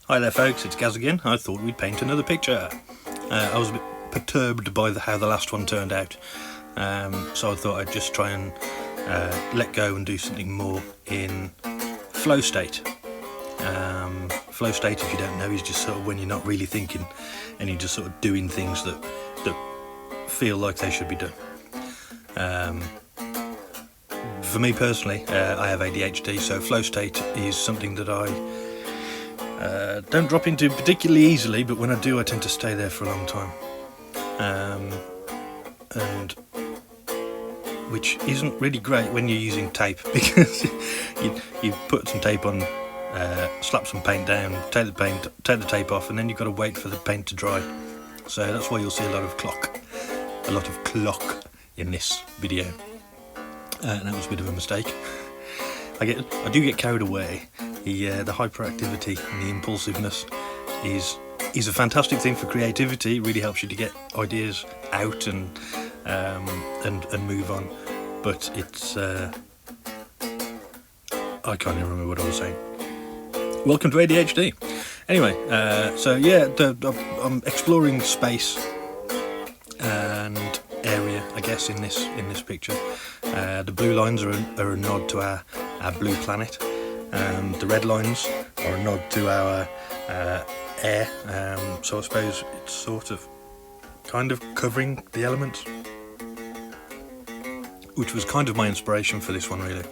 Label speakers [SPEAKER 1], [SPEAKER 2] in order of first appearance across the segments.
[SPEAKER 1] Hi there folks, it's Gazz again. I thought we'd paint another picture. I was a bit perturbed by how the last one turned out, so I thought I'd just try and let go and do something more in flow state. Flow state, if you don't know, is just sort of when you're not really thinking and you're just sort of doing things that feel like they should be done. For me personally, I have AdHd, so flow state is something that I don't drop into particularly easily, but when I do I tend to stay there for a long time, and which isn't really great when you're using tape, because you put some tape on, slap some paint down, take the tape off, and then you've got to wait for the paint to dry. So that's why you'll see a lot of clock in this video, and that was a bit of a mistake. I do get carried away. The hyperactivity and the impulsiveness is a fantastic thing for creativity. It really helps you to get ideas out and move on. But it's I can't even remember what I was saying. Welcome to AdHd. Anyway, so yeah, I'm exploring space and area, I guess, in this picture. The blue lines are a nod to our blue planet. The red lines are a nod to our air, so I suppose it's sort of kind of covering the elements, which was kind of my inspiration for this one, really.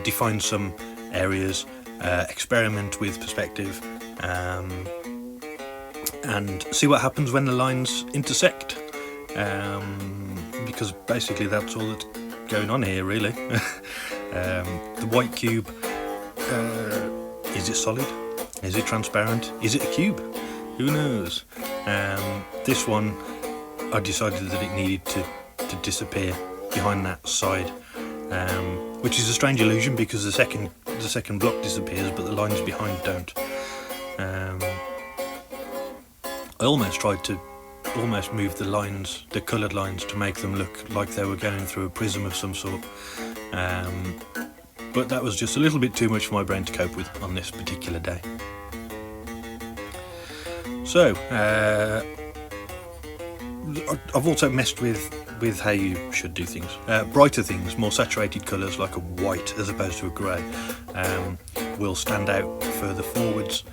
[SPEAKER 1] Define some areas, experiment with perspective, and see what happens when the lines intersect, because basically that's all that's going on here, really. The white cube, is it solid? Is it transparent? Is it a cube? Who knows? This one, I decided that it needed to disappear behind that side, which is a strange illusion because the second block disappears, but the lines behind don't. I almost tried to move the lines, the coloured lines, to make them look like they were going through a prism of some sort, but that was just a little bit too much for my brain to cope with on this particular day. So I've also messed with how you should do things. Brighter things, more saturated colours like a white as opposed to a grey, will stand out further forwards.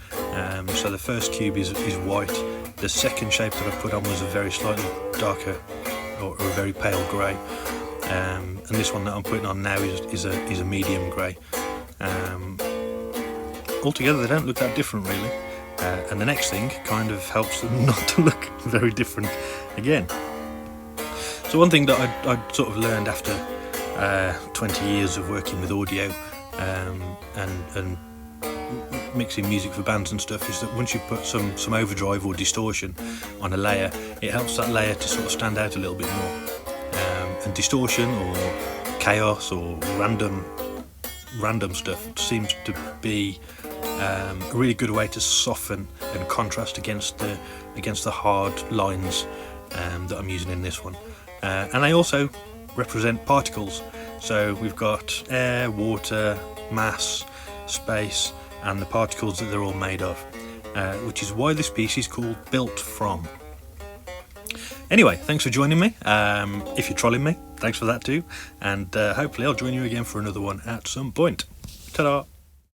[SPEAKER 1] So the first cube is white. The second shape that I put on was a very slightly darker or a very pale grey, and this one that I'm putting on now is a medium grey. Altogether they don't look that different, really, and the next thing kind of helps them not to look very different again. So one thing that I sort of learned after 20 years of working with audio and mixing music for bands and stuff, is that once you put some overdrive or distortion on a layer, it helps that layer to sort of stand out a little bit more. And distortion or chaos or random stuff seems to be a really good way to soften and contrast against the hard lines that I'm using in this one. And they also represent particles. So we've got air, water, mass, space, and the particles that they're all made of, which is why this piece is called Built From. Anyway, thanks for joining me. If you're trolling me, thanks for that too, and hopefully I'll join you again for another one at some point. Ta-da!